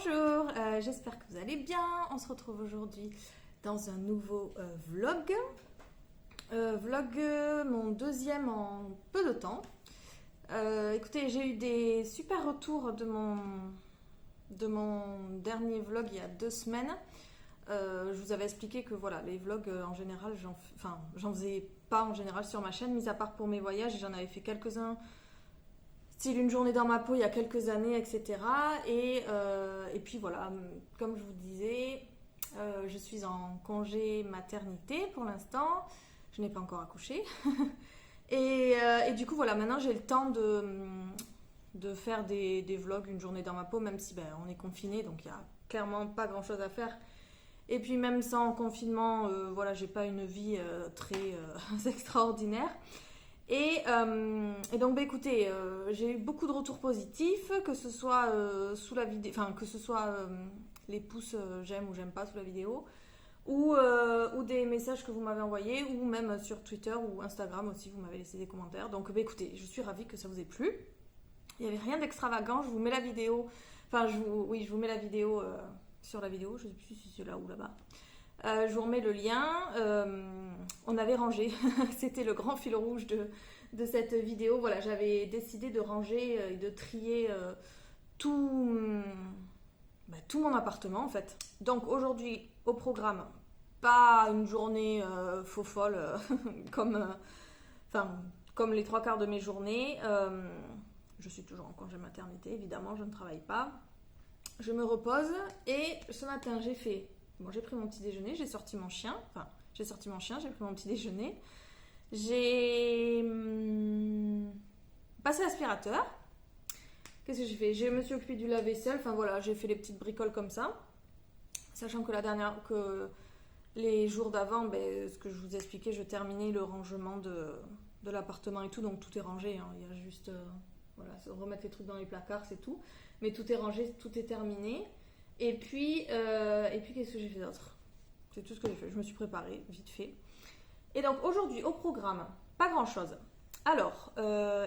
Bonjour, j'espère que vous allez bien. On se retrouve aujourd'hui dans un nouveau vlog. Mon deuxième en peu de temps. Écoutez, j'ai eu des super retours de mon dernier vlog il y a 2 semaines. Je vous avais expliqué que voilà, les vlogs en général, j'en faisais pas en général sur ma chaîne, mis à part pour mes voyages. J'en avais fait quelques-uns, style une journée dans ma peau il y a quelques années, etc. Et puis voilà, comme je vous disais, je suis en congé maternité pour l'instant. Je n'ai pas encore accouché. et du coup, voilà, maintenant j'ai le temps de faire des vlogs, une journée dans ma peau, même si on est confiné, donc il n'y a clairement pas grand-chose à faire. Et puis même sans confinement, voilà, j'ai pas une vie très extraordinaire. Et donc, écoutez, j'ai eu beaucoup de retours positifs, que ce soit sous la vidéo, enfin que ce soit les pouces j'aime ou j'aime pas sous la vidéo, ou des messages que vous m'avez envoyés, ou même sur Twitter ou Instagram aussi, vous m'avez laissé des commentaires. Donc, écoutez, je suis ravie que ça vous ait plu. Il n'y avait rien d'extravagant. Je vous mets la vidéo, je vous mets la vidéo sur la vidéo. Je ne sais plus si c'est là ou là-bas. Je vous remets le lien. On avait rangé, c'était le grand fil rouge de cette vidéo. Voilà, j'avais décidé de ranger et de trier tout mon appartement en fait. Donc aujourd'hui au programme, pas une journée faux folle comme les 3/4 de mes journées. Je suis toujours en congé maternité, évidemment, je ne travaille pas. Je me repose et ce matin j'ai pris mon petit déjeuner, j'ai sorti mon chien, j'ai pris mon petit déjeuner. J'ai passé l'aspirateur. Qu'est-ce que j'ai fait? Je me suis occupée du lave-vaisselle, j'ai fait les petites bricoles comme ça. Sachant que les jours d'avant, ce que je vous expliquais, je terminais le rangement de l'appartement et tout, donc tout est rangé, hein. Il y a juste remettre les trucs dans les placards, c'est tout. Mais tout est rangé, tout est terminé. Et puis qu'est-ce que j'ai fait d'autre? C'est tout ce que j'ai fait. Je me suis préparée, vite fait. Et donc aujourd'hui, au programme, pas grand-chose. Alors,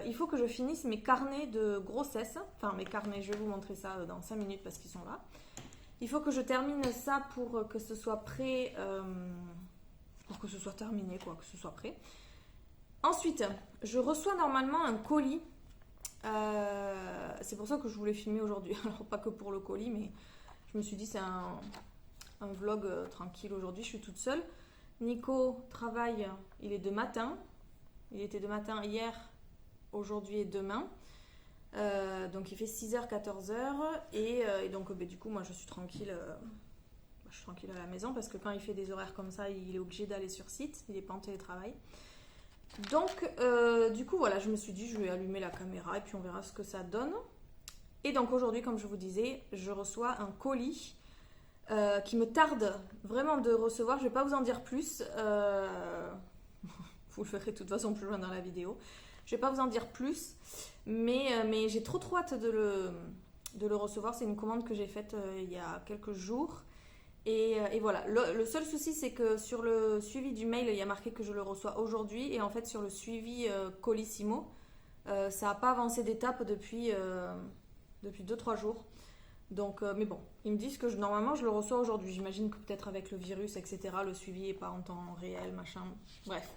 il faut que je finisse mes carnets de grossesse. Enfin, mes carnets, je vais vous montrer ça dans 5 minutes parce qu'ils sont là. Il faut que je termine ça pour que ce soit prêt, pour que ce soit terminé, que ce soit prêt. Ensuite, je reçois normalement un colis. C'est pour ça que je voulais filmer aujourd'hui. Alors, pas que pour le colis, mais je me suis dit c'est un vlog tranquille aujourd'hui. Je suis toute seule. Nico travaille, il est de matin. Il était de matin hier, aujourd'hui et demain. Donc il fait 6h, 14h. Et donc du coup, moi je suis tranquille. Je suis tranquille à la maison parce que quand il fait des horaires comme ça, il est obligé d'aller sur site. Il n'est pas en télétravail. Donc du coup, voilà, je me suis dit je vais allumer la caméra et puis on verra ce que ça donne. Et donc aujourd'hui, comme je vous disais, je reçois un colis qui me tarde vraiment de recevoir. Je ne vais pas vous en dire plus. Vous le verrez de toute façon plus loin dans la vidéo. Je ne vais pas vous en dire plus, mais j'ai trop hâte de le recevoir. C'est une commande que j'ai faite il y a quelques jours. Et voilà. Le seul souci, c'est que sur le suivi du mail, il y a marqué que je le reçois aujourd'hui. Et en fait, sur le suivi Colissimo, ça n'a pas avancé d'étape depuis 2-3 jours. Donc, mais bon, ils me disent que normalement je le reçois aujourd'hui. J'imagine que peut-être avec le virus, etc., le suivi n'est pas en temps réel, machin. Bref,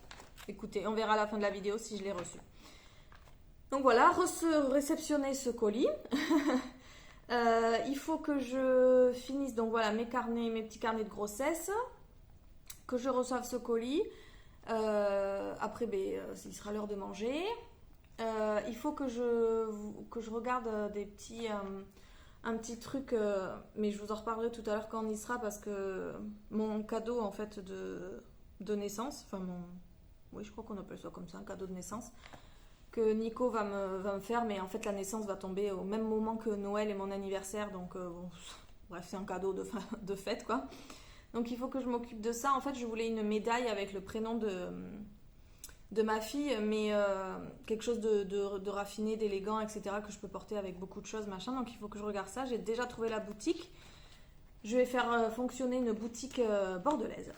écoutez, on verra à la fin de la vidéo si je l'ai reçu. Donc voilà, réceptionner ce colis. Il faut que je finisse donc voilà mes petits carnets de grossesse, que je reçoive ce colis. Après, il sera l'heure de manger. Il faut que je regarde un petit truc, mais je vous en reparlerai tout à l'heure quand on y sera parce que mon cadeau en fait de naissance, oui je crois qu'on appelle ça comme ça, un cadeau de naissance que Nico va me faire, mais en fait la naissance va tomber au même moment que Noël et mon anniversaire, donc bref c'est un cadeau de fête quoi. Donc il faut que je m'occupe de ça. En fait je voulais une médaille avec le prénom de ma fille, mais quelque chose de raffiné, d'élégant, etc., que je peux porter avec beaucoup de choses, machin. Donc il faut que je regarde ça. J'ai déjà trouvé la boutique. Je vais faire fonctionner une boutique bordelaise.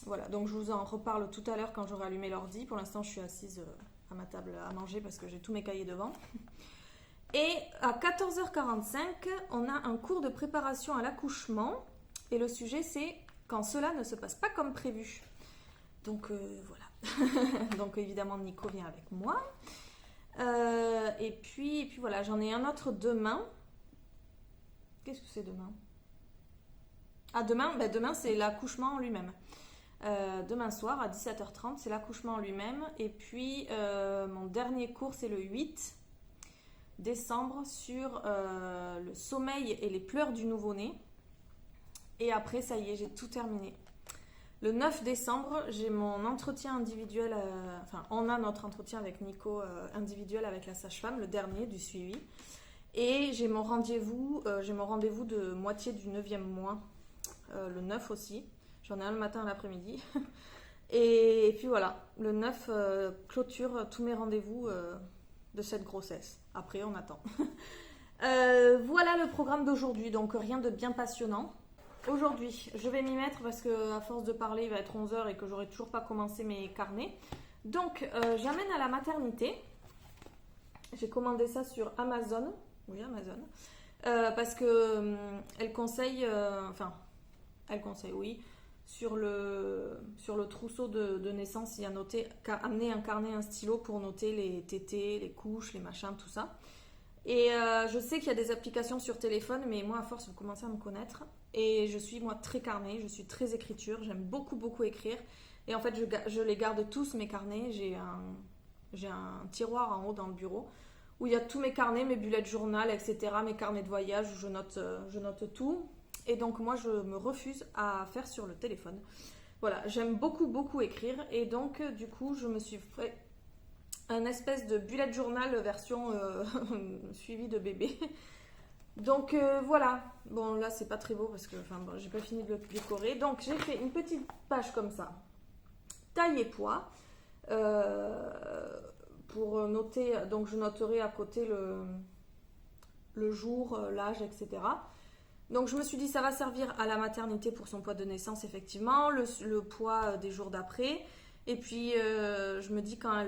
Voilà, donc je vous en reparle tout à l'heure quand j'aurai allumé l'ordi. Pour l'instant, je suis assise à ma table à manger parce que j'ai tous mes cahiers devant. Et à 14h45, on a un cours de préparation à l'accouchement. Et le sujet, c'est quand cela ne se passe pas comme prévu. Donc voilà. Donc évidemment, Nico vient avec moi. Et puis voilà, j'en ai un autre demain. Qu'est-ce que c'est demain? Ah, demain c'est l'accouchement en lui-même. Demain soir à 17h30, c'est l'accouchement en lui-même. Et puis mon dernier cours, c'est le 8 décembre sur le sommeil et les pleurs du nouveau-né. Et après, ça y est, j'ai tout terminé. Le 9 décembre, j'ai mon entretien individuel, on a notre entretien avec Nico individuel avec la sage-femme, le dernier du suivi. Et j'ai mon rendez-vous de moitié du 9e mois, le 9 aussi. J'en ai un le matin et l'après-midi. Et puis voilà, le 9 clôture tous mes rendez-vous de cette grossesse. Après, on attend. Voilà le programme d'aujourd'hui, donc rien de bien passionnant. Aujourd'hui, je vais m'y mettre parce qu'à force de parler, il va être 11h et que j'aurai toujours pas commencé mes carnets. Donc, j'amène à la maternité. J'ai commandé ça sur Amazon. Oui, Amazon. Parce que elle conseille, oui, sur le trousseau de naissance, il y a noté amener un carnet, un stylo pour noter les tétés, les couches, les machins, tout ça. Et je sais qu'il y a des applications sur téléphone, mais moi, à force, vous commencez à me connaître. Et je suis, moi, très carnet, je suis très écriture, j'aime beaucoup, beaucoup écrire. Et en fait, je les garde tous, mes carnets. J'ai un tiroir en haut dans le bureau où il y a tous mes carnets, mes bullet journal, etc., mes carnets de voyage où je note tout. Et donc, moi, je me refuse à faire sur le téléphone. Voilà, j'aime beaucoup, beaucoup écrire. Et donc, du coup, je me suis fait un espèce de bullet journal version suivi de bébé. Donc voilà, bon là c'est pas très beau parce que j'ai pas fini de le décorer. Donc j'ai fait une petite page comme ça, taille et poids, pour noter. Donc je noterai à côté le jour, l'âge, etc. Donc je me suis dit ça va servir à la maternité pour son poids de naissance effectivement, le poids des jours d'après. Et puis, je me dis quand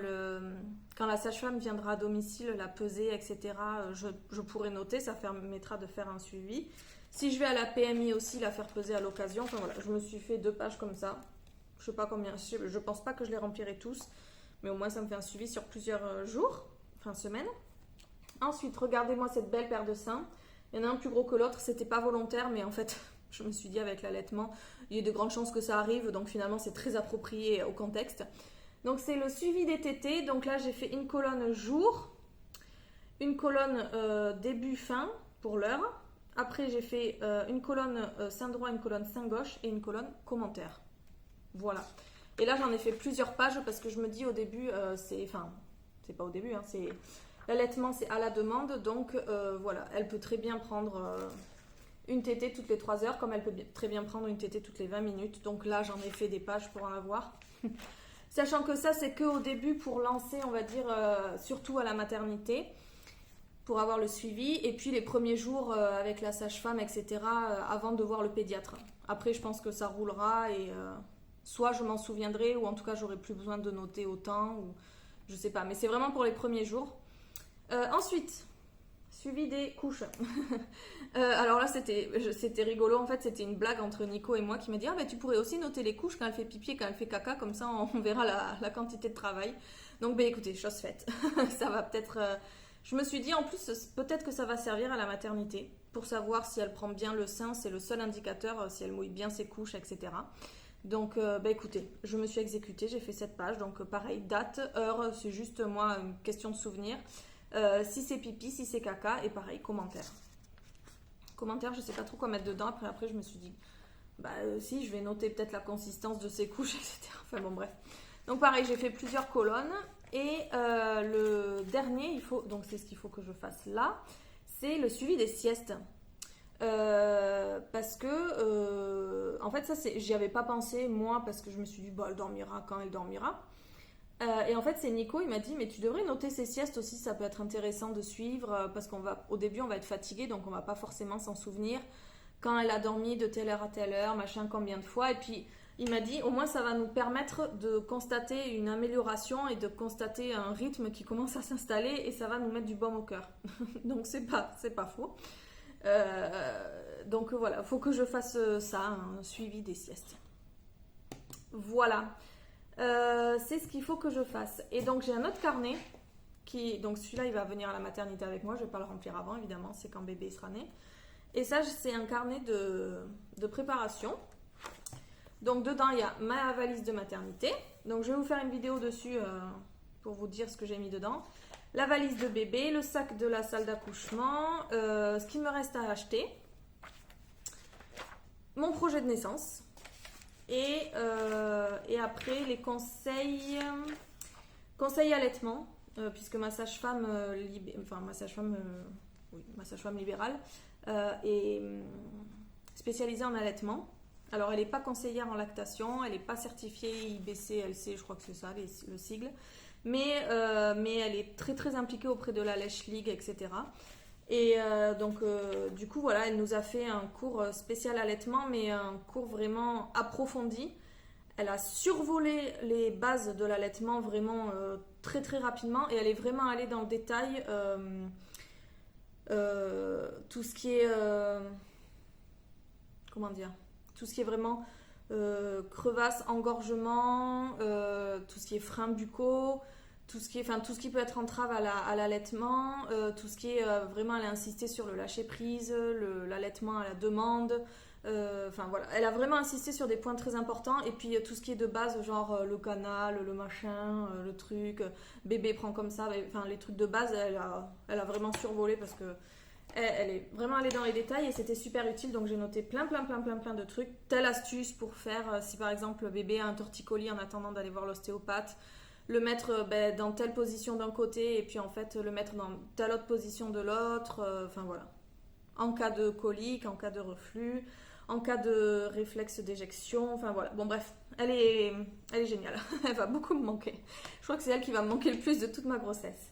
la sage-femme viendra à domicile la peser, etc., je pourrai noter, ça permettra de faire un suivi. Si je vais à la PMI aussi, la faire peser à l'occasion. Enfin voilà, je me suis fait 2 pages comme ça. Je sais pas combien, je pense pas que je les remplirai tous, mais au moins ça me fait un suivi sur plusieurs jours, enfin semaines. Ensuite, regardez-moi cette belle paire de seins. Il y en a un plus gros que l'autre, c'était pas volontaire, mais en fait, je me suis dit avec l'allaitement, il y a de grandes chances que ça arrive, donc finalement c'est très approprié au contexte. Donc c'est le suivi des tétés, donc là j'ai fait une colonne jour, une colonne début-fin pour l'heure. Après j'ai fait une colonne sein droit, une colonne sein gauche et une colonne commentaire. Voilà. Et là j'en ai fait plusieurs pages parce que je me dis au début, c'est pas au début, c'est l'allaitement c'est à la demande, donc voilà, elle peut très bien prendre une tétée toutes les 3 heures, comme elle peut très bien prendre une tétée toutes les 20 minutes. Donc là, j'en ai fait des pages pour en avoir. Sachant que ça, c'est qu'au début pour lancer, on va dire, surtout à la maternité, pour avoir le suivi. Et puis les premiers jours avec la sage-femme, etc., avant de voir le pédiatre. Après, je pense que ça roulera et soit je m'en souviendrai, ou en tout cas, j'aurai plus besoin de noter autant, ou je sais pas. Mais c'est vraiment pour les premiers jours. Ensuite, suivi des couches. Alors là, c'était rigolo. En fait, c'était une blague entre Nico et moi qui m'a dit « Ah, ben tu pourrais aussi noter les couches quand elle fait pipi et quand elle fait caca, comme ça on verra la quantité de travail. » Donc, ben écoutez, chose faite. Ça va peut-être... Je me suis dit, en plus, peut-être que ça va servir à la maternité pour savoir si elle prend bien le sein. C'est le seul indicateur, si elle mouille bien ses couches, etc. Donc, ben écoutez, je me suis exécutée. J'ai fait cette page. Donc, pareil, date, heure, c'est juste, moi, une question de souvenir. Si c'est pipi, si c'est caca, et pareil, commentaire. Commentaire, je sais pas trop quoi mettre dedans. Après je me suis dit, si, je vais noter peut-être la consistance de ses couches, etc. Enfin bon, bref. Donc pareil, j'ai fait plusieurs colonnes. Et le dernier, donc c'est ce qu'il faut que je fasse là, c'est le suivi des siestes. Parce que, en fait, ça, j'y avais pas pensé, moi, parce que je me suis dit, elle dormira quand elle dormira. Et en fait, c'est Nico, il m'a dit, mais tu devrais noter ses siestes aussi, ça peut être intéressant de suivre, parce qu'au début, on va être fatigué, donc on va pas forcément s'en souvenir. Quand elle a dormi de telle heure à telle heure, machin, combien de fois. Et puis, il m'a dit au moins ça va nous permettre de constater une amélioration et de constater un rythme qui commence à s'installer et ça va nous mettre du baume au cœur. Donc c'est pas faux. Donc voilà, faut que je fasse ça, un suivi des siestes. Voilà, c'est ce qu'il faut que je fasse. Et donc j'ai un autre carnet donc celui-là il va venir à la maternité avec moi, je vais pas le remplir avant évidemment, c'est quand bébé sera né. Et ça c'est un carnet de préparation. Donc dedans il y a ma valise de maternité, donc je vais vous faire une vidéo dessus pour vous dire ce que j'ai mis dedans. La valise de bébé, le sac de la salle d'accouchement, ce qu'il me reste à acheter, mon projet de naissance et après les conseils allaitement, puisque ma sage-femme ma sage-femme libérale est spécialisée en allaitement. Alors elle n'est pas conseillère en lactation, elle n'est pas certifiée IBCLC, je crois que c'est ça le sigle, mais elle est très très impliquée auprès de la Lèche League, etc. Et donc du coup voilà, elle nous a fait un cours spécial allaitement, mais un cours vraiment approfondi. Elle a survolé les bases de l'allaitement vraiment très très rapidement et elle est vraiment allée dans le détail. Tout ce qui est comment dire, tout ce qui est vraiment crevasse, engorgement, tout ce qui est freins buccaux, tout ce qui peut être entrave à l'allaitement, tout ce qui est vraiment, elle a insisté sur le lâcher prise, l'allaitement à la demande. Voilà, elle a vraiment insisté sur des points très importants et puis tout ce qui est de base, genre le canal, le machin, le truc, bébé prend comme ça, les trucs de base, elle a vraiment survolé parce que elle est vraiment allée dans les détails et c'était super utile. Donc j'ai noté plein de trucs, telle astuce pour faire si par exemple le bébé a un torticolis en attendant d'aller voir l'ostéopathe, le mettre dans telle position d'un côté et puis en fait le mettre dans telle autre position de l'autre, voilà, en cas de colique, en cas de reflux, en cas de réflexe d'éjection, voilà. Bon bref, elle est géniale, elle va beaucoup me manquer. Je crois que c'est elle qui va me manquer le plus de toute ma grossesse.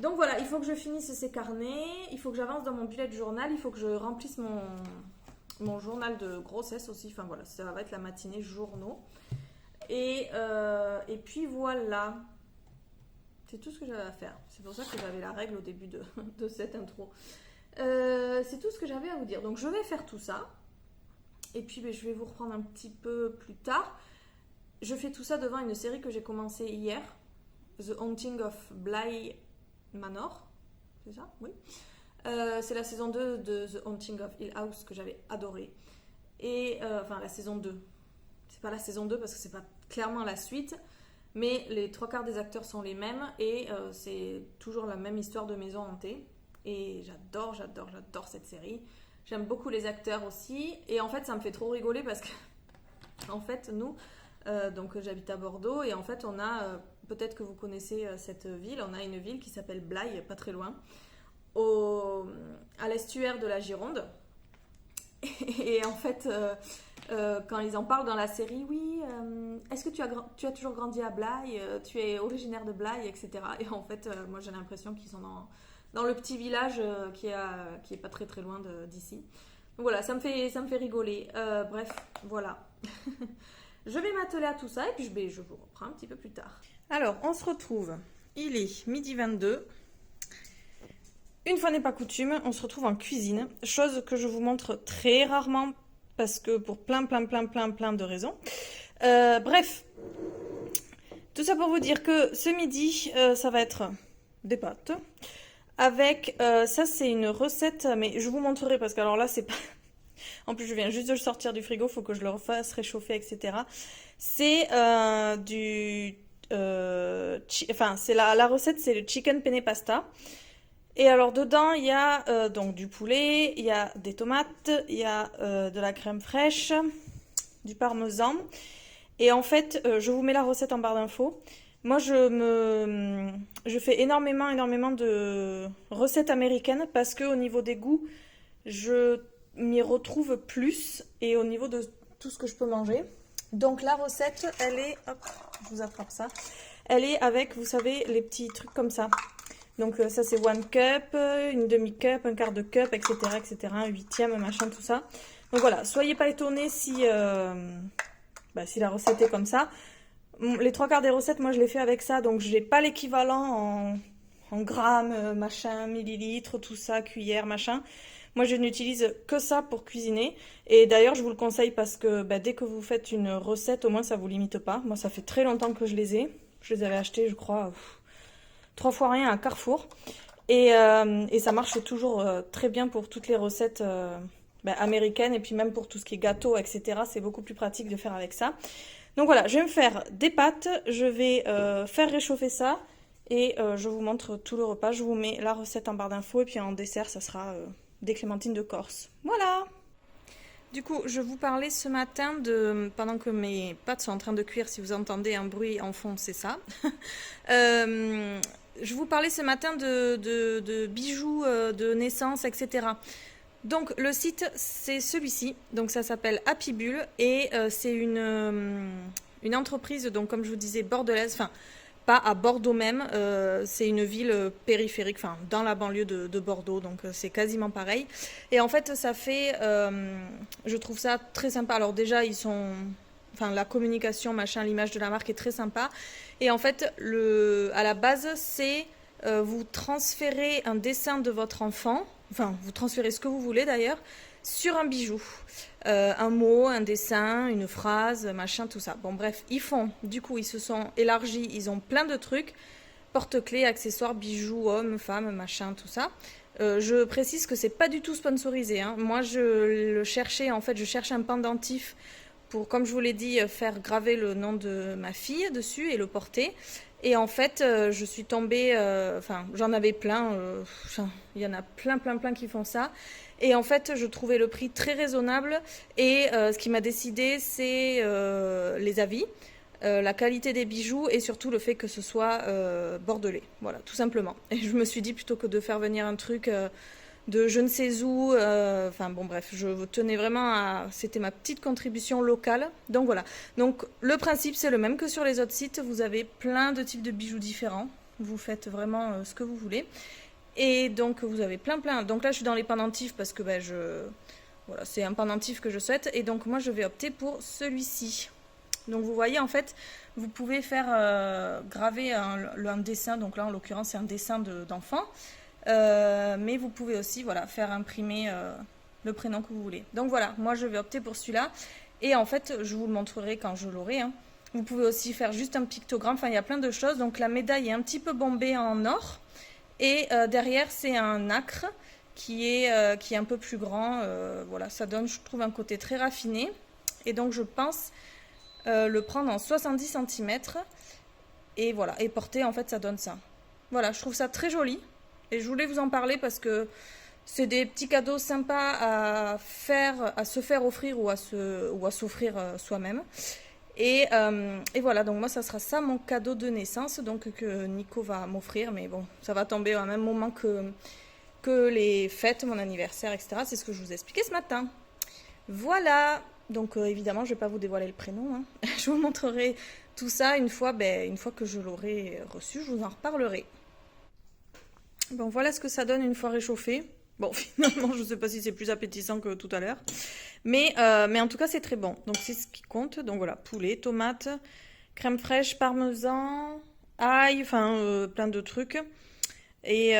Donc voilà, il faut que je finisse ces carnets, il faut que j'avance dans mon bullet journal, il faut que je remplisse mon journal de grossesse aussi, voilà, ça va être la matinée journaux. Et puis voilà, c'est tout ce que j'avais à faire. C'est pour ça que j'avais la règle au début de cette intro. C'est tout ce que j'avais à vous dire. Donc je vais faire tout ça. Et puis je vais vous reprendre un petit peu plus tard. Je fais tout ça devant une série que j'ai commencée hier. The Haunting of Bly Manor. C'est ça? Oui. C'est la saison 2 de The Haunting of Hill House que j'avais adoré. Et la saison 2. C'est pas la saison 2 parce que c'est pas clairement la suite. Mais les 3/4 des acteurs sont les mêmes. Et c'est toujours la même histoire de maison hantée. Et j'adore cette série. J'aime beaucoup les acteurs aussi. Et en fait, ça me fait trop rigoler parce que, en fait, nous, donc j'habite à Bordeaux et en fait, on a, peut-être que vous connaissez cette ville, on a une ville qui s'appelle Blaye, pas très loin, à l'estuaire de la Gironde. Et en fait, quand ils en parlent dans la série, oui, est-ce que tu as toujours grandi à Blaye, tu es originaire de Blaye, etc. Et en fait, moi j'ai l'impression qu'ils sont dans le petit village qui est pas très très loin d'ici. Donc voilà, ça me fait rigoler. Bref, voilà. Je vais m'atteler à tout ça et puis je vous reprends un petit peu plus tard. Alors, on se retrouve. Il est 12h22. Une fois n'est pas coutume, on se retrouve en cuisine. Chose que je vous montre très rarement parce que pour plein de raisons. Bref, tout ça pour vous dire que ce midi, ça va être des pâtes. Avec, ça c'est une recette, mais je vous montrerai parce que alors là c'est pas... En plus je viens juste de le sortir du frigo, faut que je le refasse réchauffer, etc. C'est la recette c'est le chicken penne pasta. Et alors dedans il y a donc du poulet, il y a des tomates, il y a de la crème fraîche, du parmesan. Et en fait, je vous mets la recette en barre d'infos. Moi, je fais énormément de recettes américaines parce qu'au niveau des goûts, je m'y retrouve plus et au niveau de tout ce que je peux manger. Donc la recette, elle est, hop, je vous attrape ça, elle est avec, vous savez, les petits trucs comme ça. Donc ça c'est 1 cup, une demi-cup, 1/4 de cup, etc., un huitième, machin, tout ça. Donc voilà, soyez pas étonnés si si la recette est comme ça. Les 3/4 des recettes, moi je les fais avec ça, donc j'ai pas l'équivalent en grammes, machin, millilitres, tout ça, cuillère, machin. Moi je n'utilise que ça pour cuisiner. Et d'ailleurs je vous le conseille parce que dès que vous faites une recette, au moins ça vous limite pas. Moi ça fait très longtemps que je les ai. Je les avais achetés, je crois, 3 fois rien à Carrefour. Et ça marche toujours très bien pour toutes les recettes américaines. Et puis même pour tout ce qui est gâteau, etc. C'est beaucoup plus pratique de faire avec ça. Donc voilà, je vais me faire des pâtes. Je vais faire réchauffer ça. Et je vous montre tout le repas. Je vous mets la recette en barre d'infos. Et puis en dessert, ça sera des clémentines de Corse. Voilà! Du coup, je vous parlais ce matin pendant que mes pâtes sont en train de cuire, si vous entendez un bruit en fond, c'est ça. Je vous parlais ce matin de bijoux de naissance, etc. Donc le site, c'est celui-ci. Donc ça s'appelle Happy Bull et c'est une entreprise, donc comme je vous disais, bordelaise, enfin pas à Bordeaux même, c'est une ville périphérique, enfin dans la banlieue de Bordeaux, donc c'est quasiment pareil. Et en fait, ça fait, je trouve ça très sympa. Alors déjà, la communication, machin, l'image de la marque est très sympa. Et en fait, à la base, c'est vous transférez un dessin de votre enfant, enfin vous transférez ce que vous voulez d'ailleurs, sur un bijou. Un mot, un dessin, une phrase, machin, tout ça. Bon bref, ils se sont élargis, ils ont plein de trucs, porte-clés, accessoires, bijoux, hommes, femmes, machin, tout ça. Je précise que c'est pas du tout sponsorisé, hein. Moi je cherchais un pendentif pour, comme je vous l'ai dit, faire graver le nom de ma fille dessus et le porter. Et en fait, je suis tombée, j'en avais plein, il y en a plein qui font ça. Et en fait, je trouvais le prix très raisonnable. Et ce qui m'a décidé, c'est les avis, la qualité des bijoux et surtout le fait que ce soit bordelais. Voilà, tout simplement. Et je me suis dit, plutôt que de faire venir un truc de je ne sais où, je tenais vraiment c'était ma petite contribution locale. Donc voilà. Donc le principe, c'est le même que sur les autres sites. Vous avez plein de types de bijoux différents. Vous faites vraiment ce que vous voulez. Et donc vous avez plein. Donc là je suis dans les pendentifs parce que voilà, c'est un pendentif que je souhaite. Et donc moi je vais opter pour celui-ci. Donc vous voyez en fait, vous pouvez faire graver un dessin. Donc là en l'occurrence c'est un dessin d'enfant. Mais vous pouvez aussi faire imprimer le prénom que vous voulez. Donc voilà, moi je vais opter pour celui-là. Et en fait je vous le montrerai quand je l'aurai, hein. Vous pouvez aussi faire juste un pictogramme. Enfin il y a plein de choses. Donc la médaille est un petit peu bombée en or. Et derrière, c'est un nacre qui est un peu plus grand. Voilà, ça donne, je trouve, un côté très raffiné. Et donc, je pense le prendre en 70 cm. Et voilà, et porter, en fait, ça donne ça. Voilà, je trouve ça très joli. Et je voulais vous en parler parce que c'est des petits cadeaux sympas à se faire offrir ou à s'offrir soi-même. Et voilà, donc moi ça sera ça mon cadeau de naissance, donc que Nico va m'offrir, mais bon, ça va tomber au même moment que les fêtes, mon anniversaire, etc. C'est ce que je vous ai expliqué ce matin. Voilà, donc évidemment je ne vais pas vous dévoiler le prénom, hein. Je vous montrerai tout ça une fois que je l'aurai reçu, je vous en reparlerai. Bon, voilà ce que ça donne une fois réchauffé. Bon, finalement, je ne sais pas si c'est plus appétissant que tout à l'heure. Mais en tout cas, c'est très bon. Donc, c'est ce qui compte. Donc, voilà, poulet, tomates, crème fraîche, parmesan, ail, plein de trucs. Et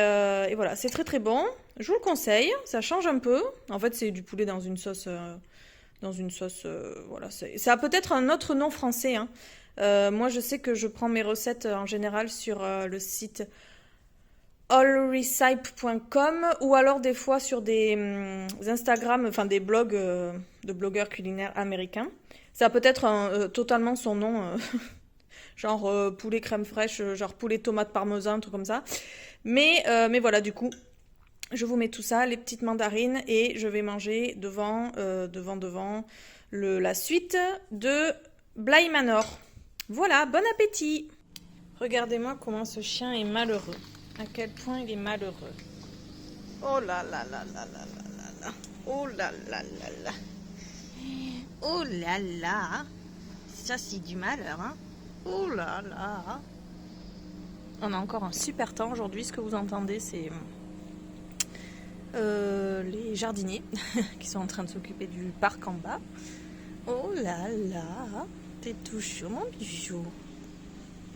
voilà, c'est très très bon. Je vous le conseille. Ça change un peu. En fait, c'est du poulet dans une sauce. Voilà. Ça a peut-être un autre nom français, hein. Moi, je sais que je prends mes recettes en général sur le site allrecipe.com ou alors des fois sur des Instagram, des blogs de blogueurs culinaires américains. Ça a peut-être totalement son nom, genre poulet crème fraîche, genre poulet tomate parmesan, un truc comme ça. Mais voilà, du coup, je vous mets tout ça, les petites mandarines, et je vais manger devant la suite de Bly Manor. Voilà, bon appétit! Regardez-moi comment ce chien est malheureux. À quel point il est malheureux. Oh là là là là là là là. Oh là là là là. Oh là là. Ça c'est du malheur, hein. Oh là là. On a encore un super temps aujourd'hui. Ce que vous entendez, c'est les jardiniers qui sont en train de s'occuper du parc en bas. Oh là là. T'es tout chaud, mon bijou.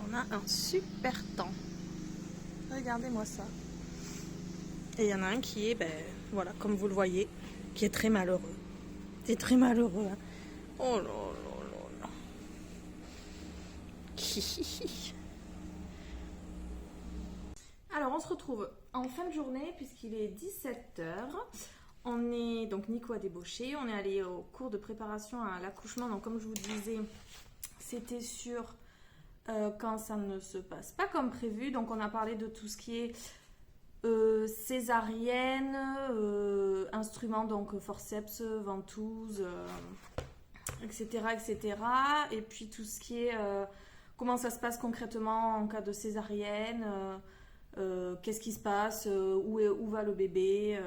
On a un super temps. Regardez-moi ça. Et il y en a un qui est, ben, voilà, comme vous le voyez, qui est très malheureux. C'est très malheureux. Hein. Oh là là là là. Alors, on se retrouve en fin de journée, puisqu'il est 17h. On est, donc Nico a débauché. On est allé au cours de préparation à l'accouchement. Donc, comme je vous disais, c'était sur quand ça ne se passe pas comme prévu. Donc, on a parlé de tout ce qui est césarienne, instruments, donc forceps, ventouse, etc., etc. Et puis tout ce qui est comment ça se passe concrètement en cas de césarienne, qu'est-ce qui se passe, où va le bébé,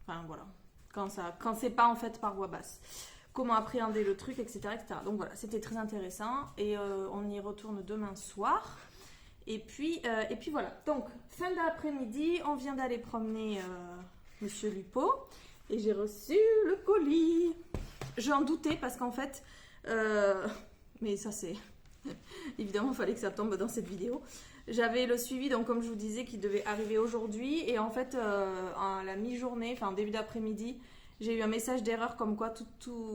enfin voilà, quand c'est pas en fait par voie basse, comment appréhender le truc, etc., etc. Donc voilà, c'était très intéressant et on y retourne demain soir. Et puis voilà, donc fin d'après-midi, on vient d'aller promener Monsieur Lupo et j'ai reçu le colis. J'en doutais parce qu'en fait, mais ça c'est, évidemment il fallait que ça tombe dans cette vidéo. J'avais le suivi, donc comme je vous disais, qui devait arriver aujourd'hui et en fait, à la mi-journée, enfin début d'après-midi, j'ai eu un message d'erreur comme quoi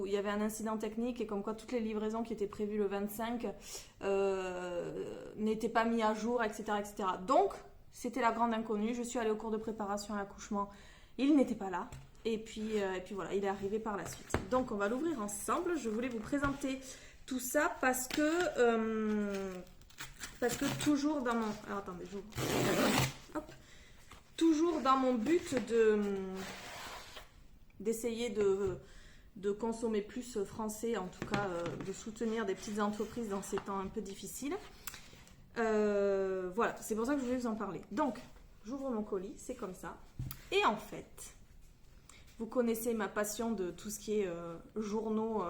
il y avait un incident technique et comme quoi toutes les livraisons qui étaient prévues le 25 n'étaient pas mises à jour, etc., etc. Donc, c'était la grande inconnue. Je suis allée au cours de préparation à l'accouchement. Il n'était pas là. Et puis voilà, il est arrivé par la suite. Donc, on va l'ouvrir ensemble. Je voulais vous présenter tout ça parce que toujours dans mon... Alors, attendez, j'ouvre. Hop. Toujours dans mon but d'essayer de consommer plus français, en tout cas de soutenir des petites entreprises dans ces temps un peu difficiles. Voilà, c'est pour ça que je voulais vous en parler. Donc, j'ouvre mon colis, c'est comme ça. Et en fait, vous connaissez ma passion de tout ce qui est journaux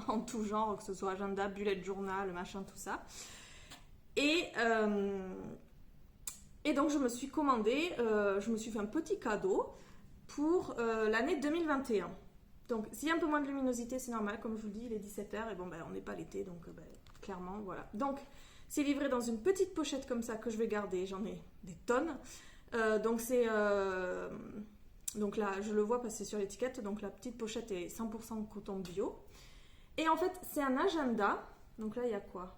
en tout genre, que ce soit agenda, bullet journal, machin, tout ça. Et donc, je me suis commandé, je me suis fait un petit cadeau pour l'année 2021. Donc, s'il y a un peu moins de luminosité, c'est normal. Comme je vous dis, il est 17h et bon, ben, on n'est pas l'été, donc clairement, voilà. Donc, c'est livré dans une petite pochette comme ça que je vais garder. J'en ai des tonnes. Donc, c'est... donc là, je le vois passer sur l'étiquette. Donc, la petite pochette est 100% coton bio. Et en fait, c'est un agenda. Donc là, il y a quoi?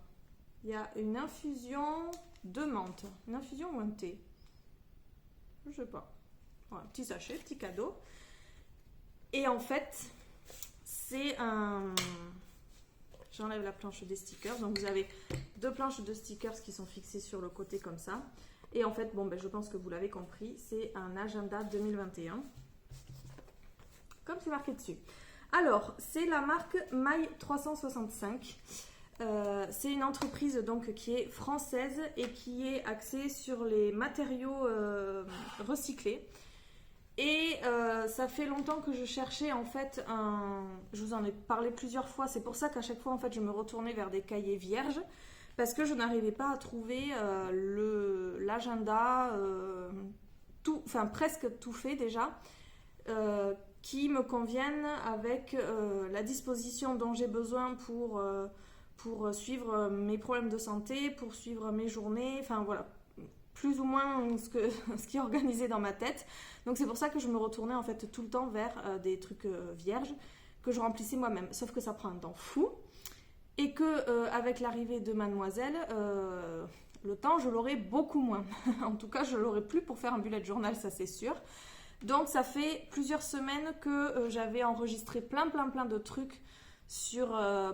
Il y a une infusion de menthe. Une infusion ou un thé? Je sais pas. Voilà, petit sachet, petit cadeau. Et en fait, c'est un... J'enlève la planche des stickers. Donc vous avez deux planches de stickers qui sont fixées sur le côté comme ça. Et en fait, bon, ben, je pense que vous l'avez compris, c'est un agenda 2021. Comme c'est marqué dessus. Alors, c'est la marque Maille 365. C'est une entreprise donc qui est française et qui est axée sur les matériaux recyclés. Et ça fait longtemps que je cherchais en fait je vous en ai parlé plusieurs fois, c'est pour ça qu'à chaque fois en fait je me retournais vers des cahiers vierges parce que je n'arrivais pas à trouver l'agenda enfin presque tout fait déjà qui me convienne avec la disposition dont j'ai besoin pour suivre mes problèmes de santé, pour suivre mes journées, enfin voilà, plus ou moins ce qui est organisé dans ma tête. Donc c'est pour ça que je me retournais en fait tout le temps vers des trucs vierges que je remplissais moi-même. Sauf que ça prend un temps fou et que avec l'arrivée de Mademoiselle, le temps je l'aurai beaucoup moins. En tout cas, je l'aurai plus pour faire un bullet journal, ça c'est sûr. Donc ça fait plusieurs semaines que j'avais enregistré plein de trucs sur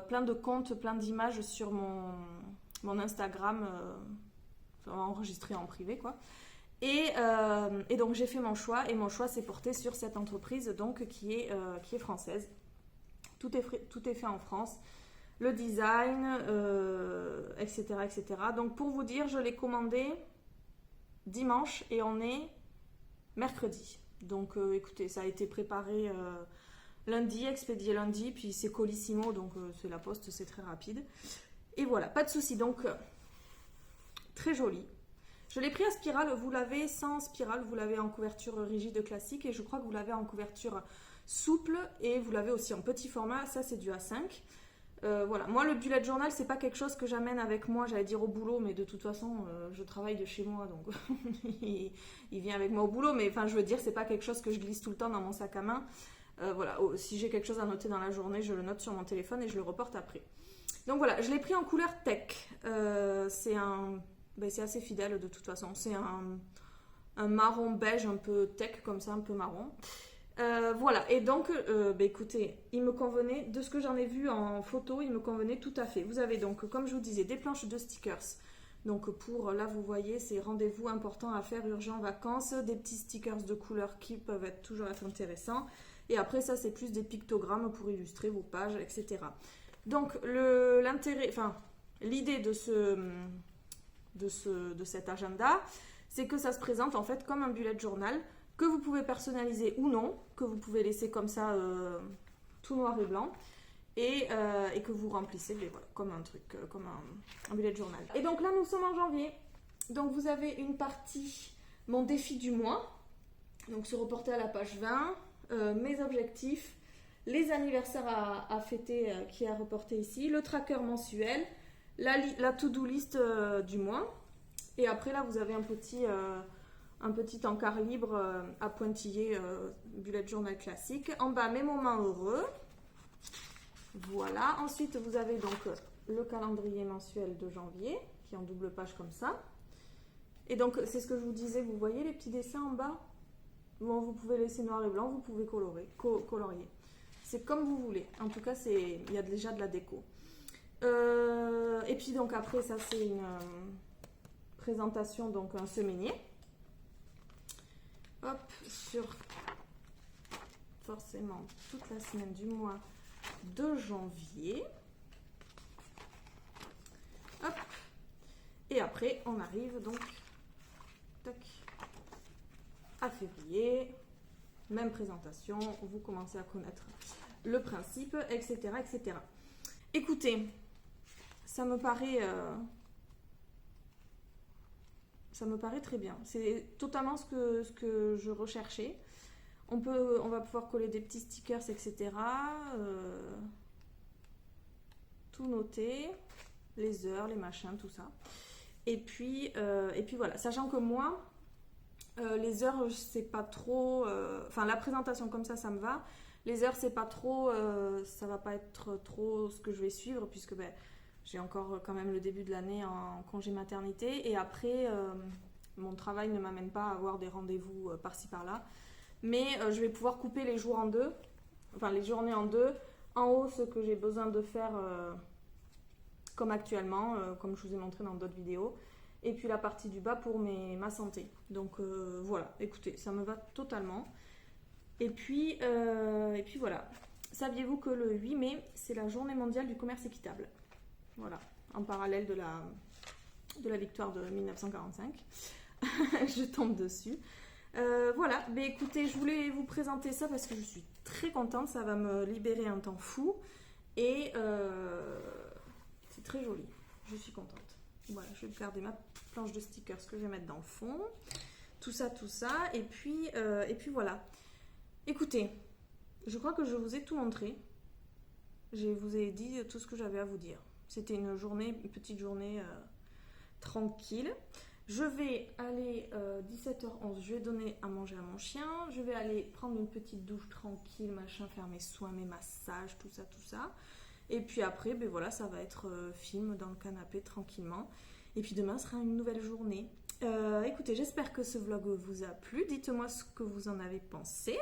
plein de comptes, plein d'images sur mon Instagram. Enregistré en privé quoi et donc j'ai fait mon choix et mon choix s'est porté sur cette entreprise donc qui est française. Tout est fait en France, le design etc. Donc pour vous dire, je l'ai commandé dimanche et on est mercredi, donc écoutez, ça a été préparé lundi, expédié lundi, puis c'est Colissimo, donc c'est la poste, c'est très rapide et voilà, pas de souci. Donc très joli. Je l'ai pris à spirale, vous l'avez sans spirale, vous l'avez en couverture rigide classique et je crois que vous l'avez en couverture souple et vous l'avez aussi en petit format, ça c'est du A5. Voilà, moi le bullet journal c'est pas quelque chose que j'amène avec moi, j'allais dire au boulot, mais de toute façon je travaille de chez moi donc il vient avec moi au boulot, mais enfin je veux dire c'est pas quelque chose que je glisse tout le temps dans mon sac à main. Voilà, si j'ai quelque chose à noter dans la journée, je le note sur mon téléphone et je le reporte après. Donc voilà, je l'ai pris en couleur tech. C'est assez fidèle de toute façon, c'est un marron beige un peu tech comme ça, un peu marron. Voilà, et donc, écoutez, il me convenait, de ce que j'en ai vu en photo, il me convenait tout à fait. Vous avez donc, comme je vous disais, des planches de stickers. Donc là vous voyez, c'est rendez-vous important à faire, urgent, vacances, des petits stickers de couleurs qui peuvent toujours être intéressants. Et après ça, c'est plus des pictogrammes pour illustrer vos pages, etc. Donc l'idée de cet agenda, c'est que ça se présente en fait comme un bullet journal, que vous pouvez personnaliser ou non, que vous pouvez laisser comme ça tout noir et blanc, et que vous remplissez voilà, comme un truc, comme un bullet journal. Et donc là nous sommes en janvier, donc vous avez une partie, mon défi du mois, donc se reporter à la page 20, mes objectifs, les anniversaires à fêter qui est à reporter ici, le tracker mensuel, la to-do list du mois, et après là vous avez un petit encart libre à pointiller, bullet journal classique. En bas, mes moments heureux. Voilà. Ensuite, vous avez donc le calendrier mensuel de janvier, qui est en double page comme ça. Et donc, c'est ce que je vous disais, vous voyez les petits dessins en bas? Bon, vous pouvez laisser noir et blanc, vous pouvez colorier. C'est comme vous voulez. En tout cas, il y a déjà de la déco. Et puis, donc, après, ça, c'est une présentation, donc un semainier. Hop, sur forcément toute la semaine du mois de janvier. Hop. Et après, on arrive donc tac, à février. Même présentation, vous commencez à connaître le principe, etc. etc. Écoutez, ça me paraît très bien. C'est totalement ce que je recherchais. On va pouvoir coller des petits stickers, etc. Tout noter, les heures, les machins, tout ça. Et puis voilà. Sachant que moi, les heures, c'est pas trop. Enfin, la présentation comme ça me va. Les heures, c'est pas trop. Ça va pas être trop ce que je vais suivre, puisque j'ai encore quand même le début de l'année en congé maternité. Et après, mon travail ne m'amène pas à avoir des rendez-vous par-ci par-là. Mais je vais pouvoir couper les jours en deux. Enfin, les journées en deux. En haut, ce que j'ai besoin de faire comme actuellement, comme je vous ai montré dans d'autres vidéos. Et puis la partie du bas pour ma santé. Donc voilà, écoutez, ça me va totalement. Et puis voilà. Saviez-vous que le 8 mai, c'est la journée mondiale du commerce équitable? Voilà, en parallèle de la victoire de 1945. Je tombe dessus. Voilà, écoutez, je voulais vous présenter ça parce que je suis très contente. Ça va me libérer un temps fou. Et c'est très joli. Je suis contente. Voilà, je vais garder ma planche de stickers que je vais mettre dans le fond. Tout ça. Et puis voilà. Écoutez, je crois que je vous ai tout montré. Je vous ai dit tout ce que j'avais à vous dire. C'était une petite journée tranquille. Je vais aller 17h11, je vais donner à manger à mon chien. Je vais aller prendre une petite douche tranquille, faire mes soins, mes massages, tout ça. Et puis après, voilà, ça va être film dans le canapé tranquillement. Et puis demain sera une nouvelle journée. Écoutez, j'espère que ce vlog vous a plu. Dites-moi ce que vous en avez pensé.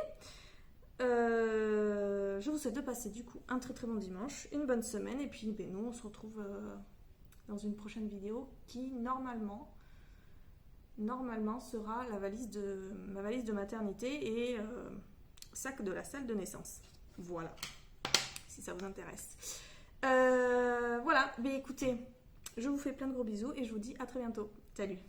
Je vous souhaite de passer du coup un très très bon dimanche, une bonne semaine. Et puis nous, on se retrouve dans une prochaine vidéo qui normalement sera ma valise de maternité et sac de la salle de naissance. Voilà, si ça vous intéresse. Voilà, écoutez, je vous fais plein de gros bisous et je vous dis à très bientôt. Salut!